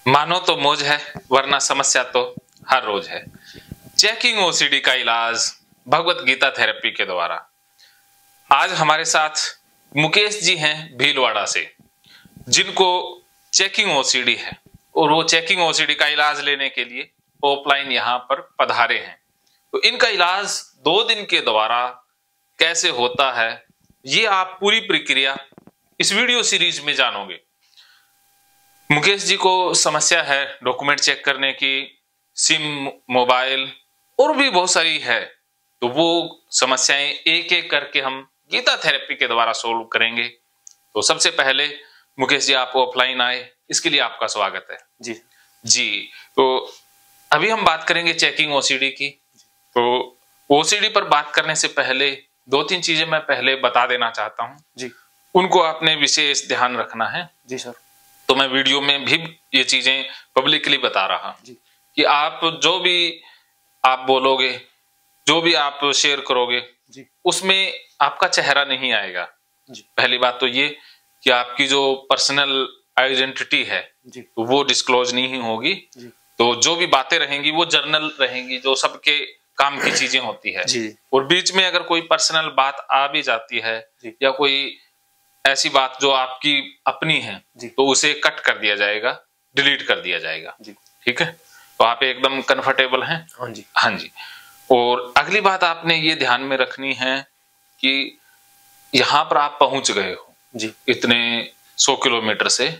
मानो तो मौज है, वरना समस्या तो हर रोज है। चेकिंग ओसीडी का इलाज भगवत गीता थेरेपी के द्वारा। आज हमारे साथ मुकेश जी हैं भीलवाड़ा से, जिनको चेकिंग ओसीडी है और वो चेकिंग ओसीडी का इलाज लेने के लिए ऑफलाइन यहाँ पर पधारे हैं। तो इनका इलाज 2 दिन के द्वारा कैसे होता है, ये आप पूरी प्रक्रिया इस वीडियो सीरीज में जानोगे। मुकेश जी को समस्या है डॉक्यूमेंट चेक करने की, सिम, मोबाइल और भी बहुत सारी है। तो वो समस्याएं एक एक करके हम गीता थेरेपी के द्वारा सोल्व करेंगे। तो सबसे पहले मुकेश जी आप ऑफलाइन आए, इसके लिए आपका स्वागत है। जी तो अभी हम बात करेंगे चेकिंग ओसीडी की। तो ओसीडी पर बात करने से पहले 2-3 चीजें मैं पहले बता देना चाहता हूँ जी, उनको आपने विशेष ध्यान रखना है। जी सर। तो मैं वीडियो में भी ये चीजें पब्लिकली बता रहा हूं कि आप जो भी आप बोलोगे, जो भी आप शेयर करोगे जी, उसमें आपका चेहरा नहीं आएगा जी। पहली बात तो ये कि आपकी जो पर्सनल आइडेंटिटी है जी, तो वो डिस्क्लोज नहीं होगी जी। तो जो भी बातें रहेंगी वो जर्नल रहेंगी, जो सबके काम की चीजें होती है जी। और बीच में अगर कोई पर्सनल बात आ भी जाती है या कोई ऐसी बात जो आपकी अपनी है तो उसे कट कर दिया जाएगा, डिलीट कर दिया जाएगा जी। ठीक है, तो आप एकदम कंफर्टेबल हैं? हाँ जी। हाँ जी। और अगली बात आपने ये ध्यान में रखनी है कि यहाँ पर आप पहुंच गए हो जी, इतने 100 किलोमीटर से,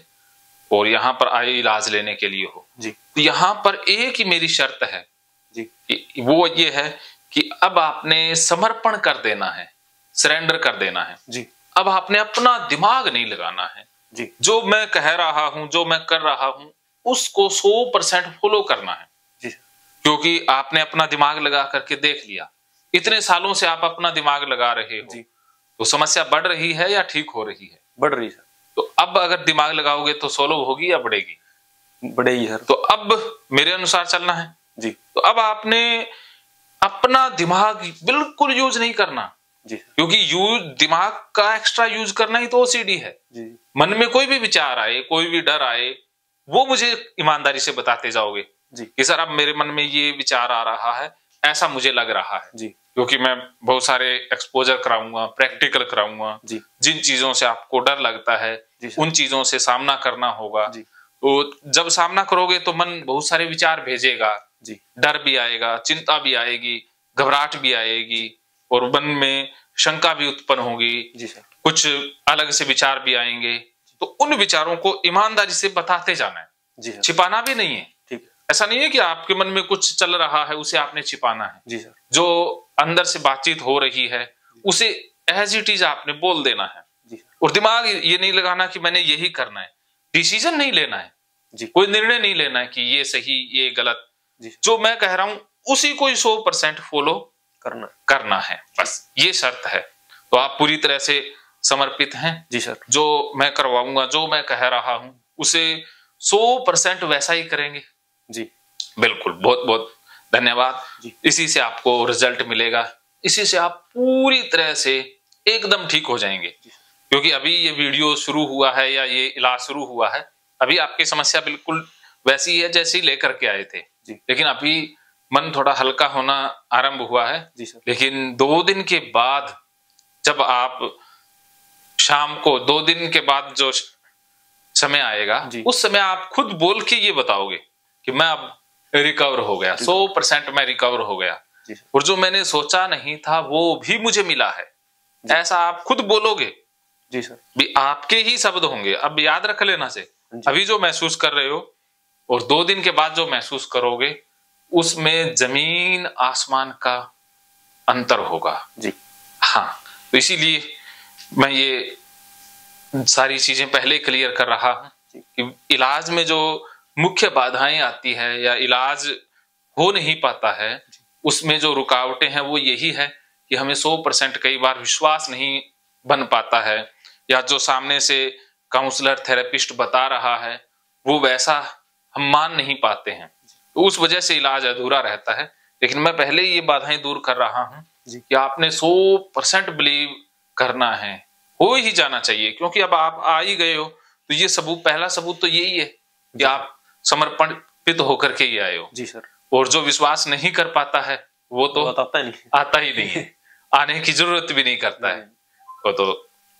और यहाँ पर आए इलाज लेने के लिए हो जी। तो यहाँ पर एक ही मेरी शर्त है जी, कि वो ये है कि अब आपने समर्पण कर देना है, सरेंडर कर देना है जी। अब आपने अपना दिमाग नहीं लगाना है जी। जो मैं कह रहा हूं, जो मैं कर रहा हूं, उसको 100% फॉलो करना है जी। क्योंकि आपने अपना दिमाग लगा करके देख लिया, इतने सालों से आप अपना दिमाग लगा रहे हो जी। तो समस्या बढ़ रही है या ठीक हो रही है? बढ़ रही है। तो अब अगर दिमाग लगाओगे तो सोल्व होगी या बढ़ेगी? बढ़ेगी सर। तो अब मेरे अनुसार चलना है जी। तो अब आपने अपना दिमाग बिल्कुल यूज नहीं करना जी, क्योंकि दिमाग का एक्स्ट्रा यूज करना ही तो ओसीडी है जी। मन में कोई भी विचार आए, कोई भी डर आए, वो मुझे ईमानदारी से बताते जाओगे जी कि सर अब मेरे मन में ये विचार आ रहा है, ऐसा मुझे लग रहा है जी। क्योंकि मैं बहुत सारे एक्सपोजर कराऊंगा, प्रैक्टिकल कराऊंगा जी। जिन चीजों से आपको डर लगता है उन चीजों से सामना करना होगा जी। तो जब सामना करोगे तो मन बहुत सारे विचार भेजेगा जी, डर भी आएगा, चिंता भी आएगी, घबराहट भी आएगी और मन में शंका भी उत्पन्न होगी जी सर। कुछ अलग से विचार भी आएंगे, तो उन विचारों को ईमानदारी से बताते जाना है जी सर। छिपाना भी नहीं है। ठीक है, ऐसा नहीं है कि आपके मन में कुछ चल रहा है उसे आपने छिपाना है जी सर। जो अंदर से बातचीत हो रही है उसे एज इट इज आपने बोल देना है जी सर। और दिमाग ये नहीं लगाना कि मैंने यही करना है, डिसीजन नहीं लेना है जी, कोई निर्णय नहीं लेना है कि ये सही ये गलत जी। जो मैं कह रहा हूं उसी को 100% फॉलो करना है, बस ये शर्त है। तो आप पूरी तरह से समर्पित हैं जी सर। जो मैं करवाऊंगा, जो मैं कह रहा हूं उसे 100% वैसा ही करेंगे जी। बिल्कुल, बहुत बहुत धन्यवाद जी। इसी से आपको रिजल्ट मिलेगा, इसी से आप पूरी तरह से एकदम ठीक हो जाएंगे। क्योंकि अभी ये वीडियो शुरू हुआ है या ये इलाज शुरू हुआ है, अभी आपकी समस्या बिल्कुल वैसी है जैसी लेकर के आए थे जी। लेकिन अभी मन थोड़ा हल्का होना आरंभ हुआ है जी सर। लेकिन 2 दिन के बाद जब आप शाम को 2 दिन के बाद जो समय आएगा उस समय आप खुद बोल के ये बताओगे कि मैं अब रिकवर हो गया, 100% मैं रिकवर हो गया और जो मैंने सोचा नहीं था वो भी मुझे मिला है, ऐसा आप खुद बोलोगे जी सर। भी आपके ही शब्द होंगे। अब याद रख लेना से अभी जो महसूस कर रहे हो और 2 दिन के बाद जो महसूस करोगे उसमें जमीन आसमान का अंतर होगा जी। हाँ, तो इसीलिए मैं ये सारी चीजें पहले क्लियर कर रहा हूं कि इलाज में जो मुख्य बाधाएं आती है या इलाज हो नहीं पाता है उसमें जो रुकावटें हैं वो यही है कि हमें 100% कई बार विश्वास नहीं बन पाता है, या जो सामने से काउंसलर थेरेपिस्ट बता रहा है वो वैसा हम मान नहीं पाते हैं, तो उस वजह से इलाज अधूरा रहता है। लेकिन मैं पहले ही ये बाधाएं दूर कर रहा हूं कि आपने 100% बिलीव करना है, हो ही जाना चाहिए। क्योंकि अब आप आ ही गए हो तो ये सबूत, पहला सबूत तो यही है कि आप समर्पित होकर के ही आए हो। जी सर। और जो विश्वास नहीं कर पाता है वो तो आता ही नहीं है, आने की जरूरत भी नहीं करता है। वो तो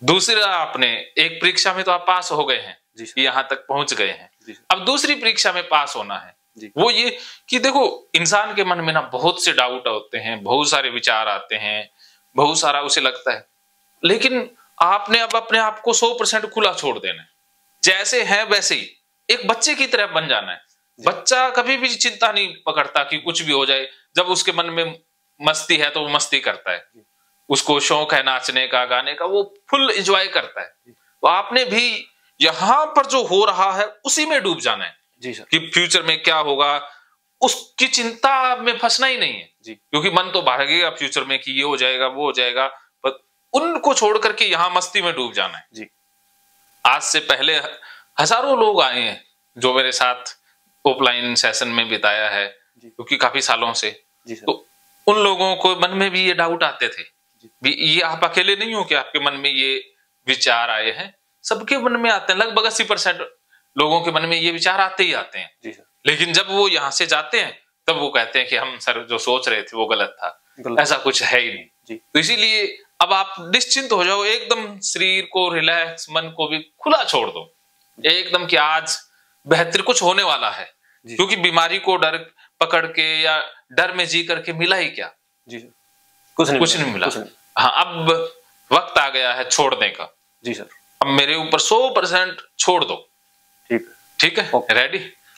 दूसरा, आपने एक परीक्षा में तो आप पास हो गए हैं, यहाँ तक पहुंच गए हैं, अब दूसरी परीक्षा में पास होना है। वो ये कि देखो, इंसान के मन में ना बहुत से डाउट होते हैं, बहुत सारे विचार आते हैं, बहुत सारा उसे लगता है, लेकिन आपने अब अपने आप को 100% खुला छोड़ देना है, जैसे है वैसे ही एक बच्चे की तरह बन जाना है। बच्चा कभी भी चिंता नहीं पकड़ता कि कुछ भी हो जाए, जब उसके मन में मस्ती है तो वो मस्ती करता है, उसको शौक है नाचने का, गाने का, वो फुल एंजॉय करता है। तो आपने भी यहाँ पर जो हो रहा है उसी में डूब जाना है जी सर, कि फ्यूचर में क्या होगा उसकी चिंता में फंसना ही नहीं है जी, क्योंकि मन तो भागेगा फ्यूचर में कि ये हो जाएगा वो हो जाएगा, पर उनको छोड़ करके यहाँ मस्ती में डूब जाना है जी। आज से पहले हजारों लोग आए हैं जो मेरे साथ ऑफलाइन सेशन में बिताया है, क्योंकि काफी सालों से, तो उन लोगों को मन में भी ये डाउट आते थे भी, ये आप अकेले नहीं हो कि आपके मन में ये विचार आए हैं, सबके मन में आते हैं, लगभग 80% लोगों के मन में ये विचार आते ही आते हैं जी सर। लेकिन जब वो यहाँ से जाते हैं तब वो कहते हैं कि हम सर जो सोच रहे थे वो गलत था, ऐसा कुछ है ही नहीं जी। तो इसीलिए अब आप निश्चिंत हो जाओ, एकदम शरीर को रिलैक्स, मन को भी खुला छोड़ दो एकदम कि आज बेहतर कुछ होने वाला है, क्योंकि बीमारी को डर पकड़ के या डर में जी करके मिला ही क्या जी सर, कुछ नहीं मिला। हाँ, अब वक्त आ गया है छोड़ने का जी सर। अब मेरे ऊपर 100% छोड़ दो, ठीक है,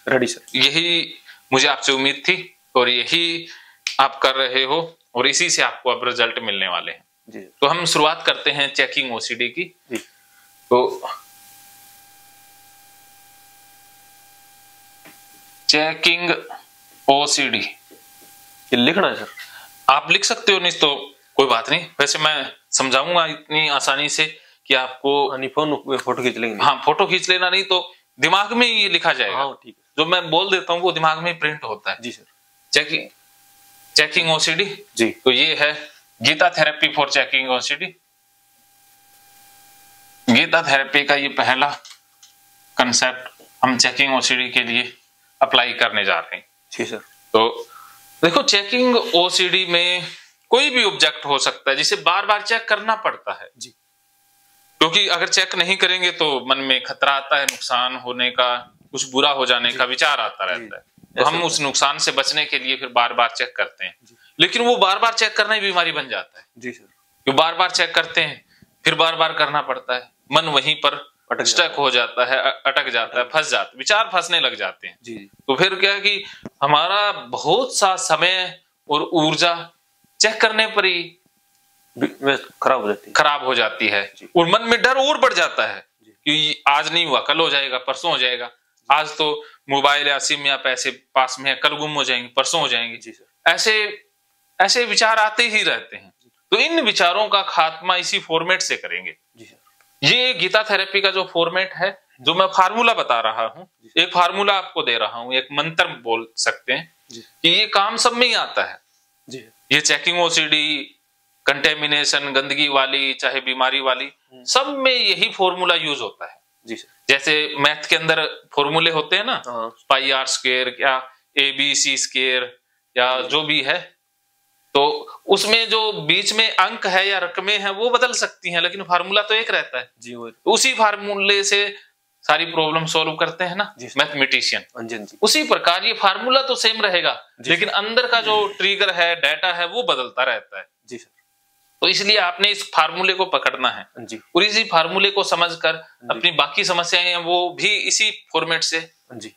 रेडी सर। यही मुझे आपसे उम्मीद थी और यही आप कर रहे हो और इसी से आपको अब रिजल्ट मिलने वाले हैं जी। तो हम शुरुआत करते हैं चेकिंग ओसीडी की जी। तो चेकिंग ओसीडी लिखना है सर, आप लिख सकते हो, नहीं तो कोई बात नहीं, वैसे मैं समझाऊंगा इतनी आसानी से कि आपको फोटो खींच लेंगे। हाँ, फोटो खींच लेना, नहीं तो दिमाग में ही लिखा जाएगा। हाँ, ठीक है, जो मैं बोल देता हूँ वो दिमाग में प्रिंट होता है जी सर। चेकिंग ओसीडी जी। तो ये है Gita therapy for checking OCD. Gita therapy का ये पहला कंसेप्ट हम चेकिंग ओसीडी के लिए अप्लाई करने जा रहे हैं जी सर। तो देखो, चेकिंग ओसीडी में कोई भी ऑब्जेक्ट हो सकता है जिसे बार बार चेक करना पड़ता है जी, क्योंकि अगर चेक नहीं करेंगे तो मन में खतरा आता है, नुकसान होने का, कुछ बुरा हो जाने का विचार आता रहता है, तो हम उस नुकसान से बचने के लिए फिर बार बार चेक करते हैं। लेकिन वो बार बार चेक करना ही बीमारी बन जाता है जी सर, क्यों बार बार चेक करते हैं, फिर बार बार करना पड़ता है, मन वहीं पर स्टक हो जाता है, अटक जाता है, फंस जाता है, विचार फंसने लग जाते हैं जी। तो फिर क्या है कि हमारा बहुत सा समय और ऊर्जा चेक करने पर ही खराब हो जाती है और मन में डर और बढ़ जाता है कि आज नहीं हुआ, कल हो जाएगा, परसों हो जाएगा, आज तो मोबाइल या सिम या पैसे पास में है, कल गुम हो जाएंगे, परसों हो जाएंगे जी सर। ऐसे विचार आते ही रहते हैं। तो इन विचारों का खात्मा इसी फॉर्मेट से करेंगे जी सर। ये गीता थेरेपी का जो फॉर्मेट है, जो मैं फार्मूला बता रहा हूँ, एक फार्मूला आपको दे रहा हूँ, एक मंत्र बोल सकते हैं कि ये काम सब में ही आता है जी। ये चेकिंग ओसीडी, कंटेमिनेशन, गंदगी वाली चाहे बीमारी वाली, सब में यही फॉर्मूला यूज होता है जी सर। जैसे मैथ के अंदर फॉर्मूले होते हैं ना, पाई आर स्क्वायर या ABC स्क्वायर या जो भी है, तो उसमें जो बीच में अंक है या रकमें हैं वो बदल सकती हैं, लेकिन फार्मूला तो एक रहता है जी। तो उसी फार्मूले से सारी प्रॉब्लम सॉल्व करते हैं ना मैथमेटिशियन। उसी प्रकार ये फार्मूला तो सेम रहेगा, लेकिन अंदर का जो ट्रिगर है, डाटा है, वो बदलता रहता है जी सर। तो इसलिए आपने इस फार्मूले को पकड़ना है जी, और इसी फार्मूले को समझकर अपनी बाकी समस्याएं हैं वो भी इसी फॉर्मेट से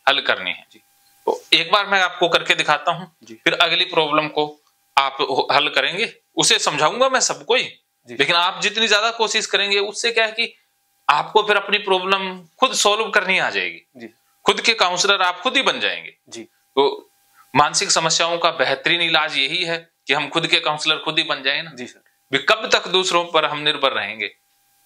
हल करनी है जी। तो एक बार मैं आपको करके दिखाता हूँ, फिर अगली प्रॉब्लम को आप हल करेंगे, उसे समझाऊंगा मैं सबको ही, लेकिन आप जितनी ज्यादा कोशिश करेंगे उससे क्या है कि आपको फिर अपनी प्रॉब्लम खुद सॉल्व करनी आ जाएगी जी। खुद के काउंसलर आप खुद ही बन जाएंगे जी। तो मानसिक समस्याओं का बेहतरीन इलाज यही है कि हम खुद के काउंसलर खुद ही बन जाए ना जी सर। कब तक दूसरों पर हम निर्भर रहेंगे,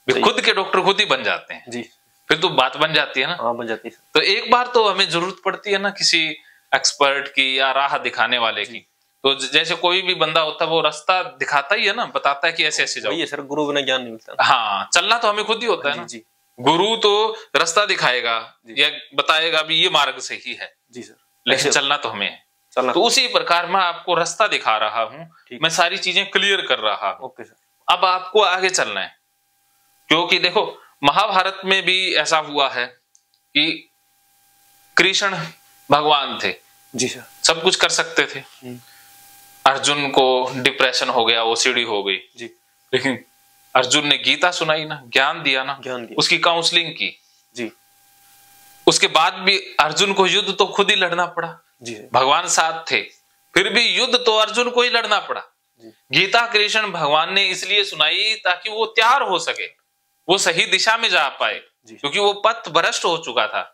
खुद के डॉक्टर खुद ही बन जाते हैं जी, फिर तो बात बन जाती है ना। हाँ, बन जाती है। तो एक बार तो हमें जरूरत पड़ती है ना किसी एक्सपर्ट की या राह दिखाने वाले की। तो जैसे कोई भी बंदा होता है वो रास्ता दिखाता ही है ना, बताता है कि ऐसे ऐसे जाओ। सर, गुरु बिना ज्ञान नहीं मिलता। हाँ, चलना तो हमें खुद ही होता है ना जी। गुरु तो रास्ता दिखाएगा या बताएगा भी ये मार्ग सही है जी सर, लेकिन चलना तो हमें है। तो उसी प्रकार मैं आपको रास्ता दिखा रहा हूँ, मैं सारी चीजें क्लियर कर रहा हूँ। Okay sir. अब आपको आगे चलना है, क्योंकि देखो महाभारत में भी ऐसा हुआ है कि कृष्ण भगवान थे जी सर, सब कुछ कर सकते थे। अर्जुन को डिप्रेशन हो गया, ओसीडी हो गई जी, लेकिन अर्जुन ने गीता सुनाई ना, ज्ञान दिया ना, उसकी काउंसलिंग की जी। उसके बाद भी अर्जुन को युद्ध तो खुद ही लड़ना पड़ा जी, भगवान साथ थे, फिर भी युद्ध तो अर्जुन को ही लड़ना पड़ा। गीता कृष्ण भगवान ने इसलिए सुनाई ताकि वो तैयार हो सके, वो सही दिशा में जा पाए, क्योंकि वो पथ भ्रष्ट हो चुका था,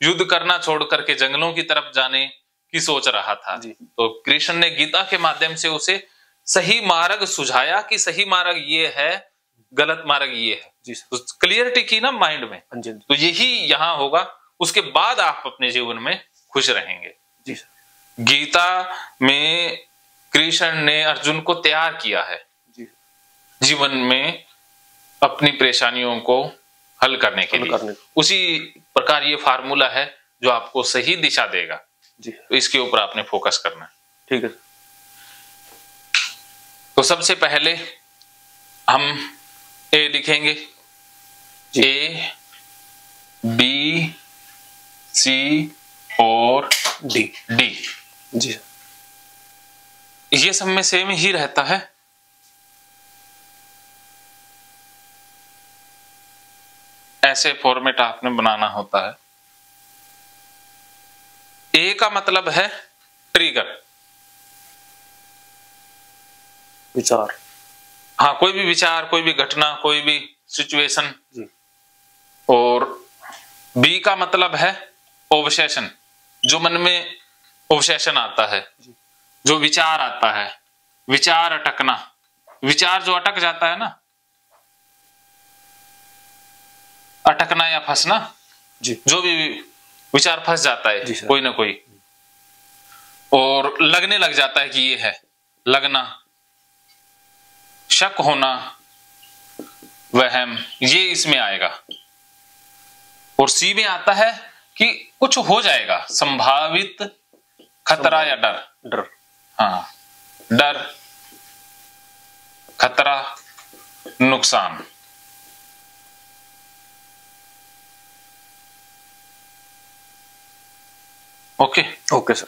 युद्ध करना छोड़ करके जंगलों की तरफ जाने की सोच रहा था। तो कृष्ण ने गीता के माध्यम से उसे सही मार्ग सुझाया कि सही मार्ग ये है, गलत मार्ग ये है। तो क्लियरिटी की ना माइंड में, तो यही यहाँ होगा। उसके बाद आप अपने जीवन में खुश रहेंगे। जी सर। गीता में कृष्ण ने अर्जुन को तैयार किया है जीवन में अपनी परेशानियों को हल करने के लिए। उसी प्रकार ये फार्मूला है जो आपको सही दिशा देगा जी। तो इसके ऊपर आपने फोकस करना है। ठीक है। तो सबसे पहले हम ए लिखेंगे, ए बी सी और डी। डी जी, ये सब में सेम ही रहता है। ऐसे फॉर्मेट आपने बनाना होता है। ए का मतलब है ट्रिगर, विचार। हाँ, कोई भी विचार, कोई भी घटना, कोई भी सिचुएशन। और बी का मतलब है ऑब्सेशन, जो मन में ऑब्सेशन आता है, जो विचार आता है, विचार अटकना, विचार जो अटक जाता है ना, अटकना या फंसना जी, जो भी विचार फंस जाता है कोई ना कोई, और लगने लग जाता है कि ये है, लगना, शक होना, वहम, ये इसमें आएगा। और सी में आता है कि कुछ हो जाएगा, संभावित खतरा या डर। डर, हाँ, डर, खतरा, नुकसान। Okay okay sir.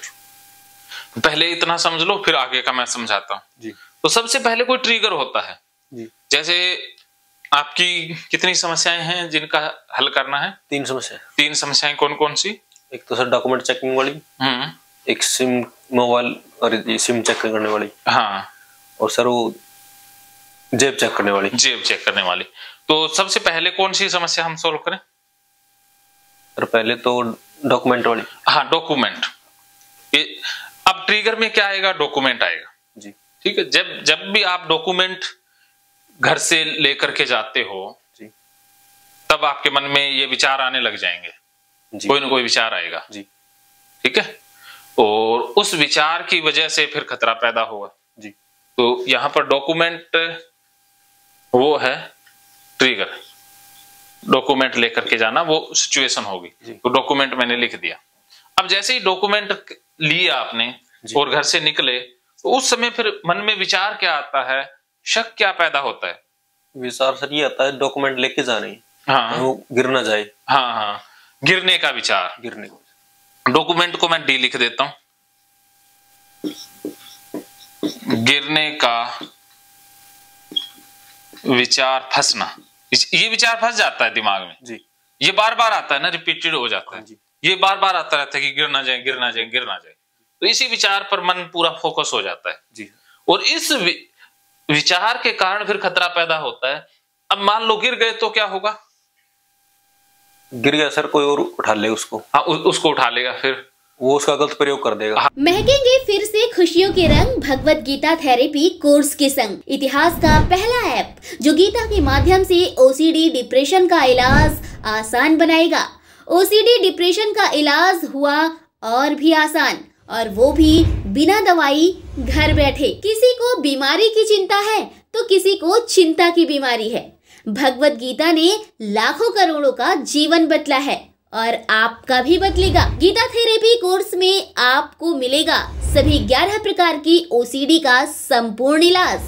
पहले इतना समझ लो, फिर आगे का मैं समझाता हूं जी। तो सबसे पहले कोई ट्रिगर होता है जी। जैसे आपकी कितनी समस्याएं हैं जिनका हल करना है? 3 समस्याएं। 3 समस्याएं कौन कौन सी? एक तो सर डॉक्यूमेंट चेकिंग वाली, एक सिम मोबाइल और सिम चेक करने वाली, हाँ, और सर वो जेब चेक करने वाली। जेब चेक करने वाली। तो सबसे पहले कौन सी समस्या हम सोल्व करें? सर पहले तो डॉक्यूमेंट वाली। हाँ, डॉक्यूमेंट। अब ट्रिगर में क्या आएगा? डॉक्यूमेंट आएगा जी। ठीक है। जब भी आप डॉक्यूमेंट घर से लेकर के जाते हो जी, तब आपके मन में ये विचार आने लग जाएंगे जी। कोई ना कोई विचार आएगा जी, ठीक है। और उस विचार की वजह से फिर खतरा पैदा होगा जी। तो यहाँ पर डॉक्यूमेंट वो है ट्रिगर, डॉक्यूमेंट लेकर के जाना वो सिचुएशन होगी। तो डॉक्यूमेंट मैंने लिख दिया। अब जैसे ही डॉक्यूमेंट लिया आपने और घर से निकले तो उस समय फिर मन में विचार क्या आता है, शक क्या पैदा होता है? विचार सर ये आता है डॉक्यूमेंट लेके जाने, हाँ, वो गिर ना जाए। हाँ हाँ, गिरने का विचार, गिरने का। डॉक्यूमेंट को मैं डी लिख देता हूं, गिरने का विचार, फंसना। ये विचार फंस जाता है दिमाग में जी। ये बार बार आता है ना, रिपीटेड हो जाता है, ये बार बार आता रहता है कि गिर ना जाए, गिर ना जाए, गिर ना जाए। तो इसी विचार पर मन पूरा फोकस हो जाता है जी। और इस विचार के कारण फिर खतरा पैदा होता है। अब मान लो गिर गए तो क्या होगा? गिर गया सर, कोई और उठा ले उसको। हाँ, उसको उठा लेगा, फिर वो उसका गलत प्रयोग कर देगा। महकेंगे फिर से खुशियों के रंग भगवत गीता थेरेपी कोर्स के संग। इतिहास का पहला ऐप जो गीता के माध्यम से ओसीडी डिप्रेशन का इलाज आसान बनाएगा। ओसीडी डिप्रेशन का इलाज हुआ और भी आसान, और वो भी बिना दवाई, घर बैठे। किसी को बीमारी की चिंता है तो किसी को चिंता की बीमारी है। भगवत गीता ने लाखों करोड़ों का जीवन बदला है और आपका भी बदलेगा। गीता थेरेपी कोर्स में आपको मिलेगा सभी 11 प्रकार की ओसीडी का संपूर्ण इलाज,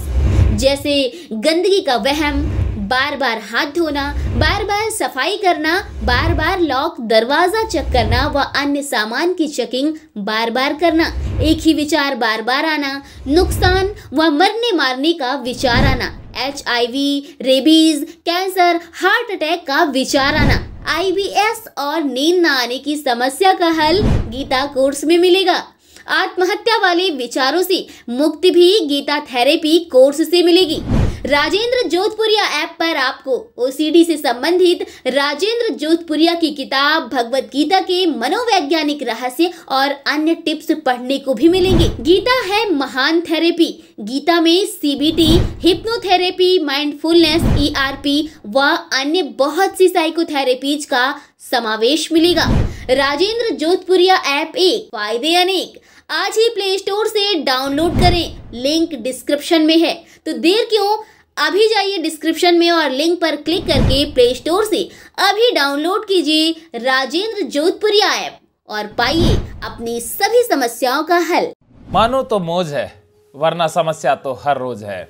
जैसे गंदगी का वहम, बार बार हाथ धोना, बार बार सफाई करना, बार बार लॉक दरवाजा चेक करना व अन्य सामान की चेकिंग बार बार करना, एक ही विचार बार बार आना, नुकसान व मरने मारने का विचार आना, HIV, rabies, cancer, heart attack का विचार आना, IBS और नींद न आने की समस्या का हल गीता कोर्स में मिलेगा। आत्महत्या वाले विचारों से मुक्ति भी गीता थेरेपी कोर्स से मिलेगी। राजेंद्र जोधपुरिया ऐप पर आपको ओसीडी से संबंधित राजेंद्र जोधपुरिया की किताब भगवत गीता के मनोवैज्ञानिक रहस्य और अन्य टिप्स पढ़ने को भी मिलेंगे। गीता है महान थेरेपी। गीता में CBT, हिप्नोथेरेपी, माइंडफुलनेस, ERP व अन्य बहुत सी साइकोथेरेपीज का समावेश मिलेगा। राजेंद्र जोधपुरिया ऐप एक, फायदे अनेक। आज ही प्ले स्टोर से डाउनलोड करें, लिंक डिस्क्रिप्शन में है। तो देर क्यों, अभी जाइए डिस्क्रिप्शन में और लिंक पर क्लिक करके प्ले स्टोर से अभी डाउनलोड कीजिए राजेंद्र जोधपुरिया ऐप और पाइए अपनी सभी समस्याओं का हल। मानो तो मौज है, वरना समस्या तो हर रोज है।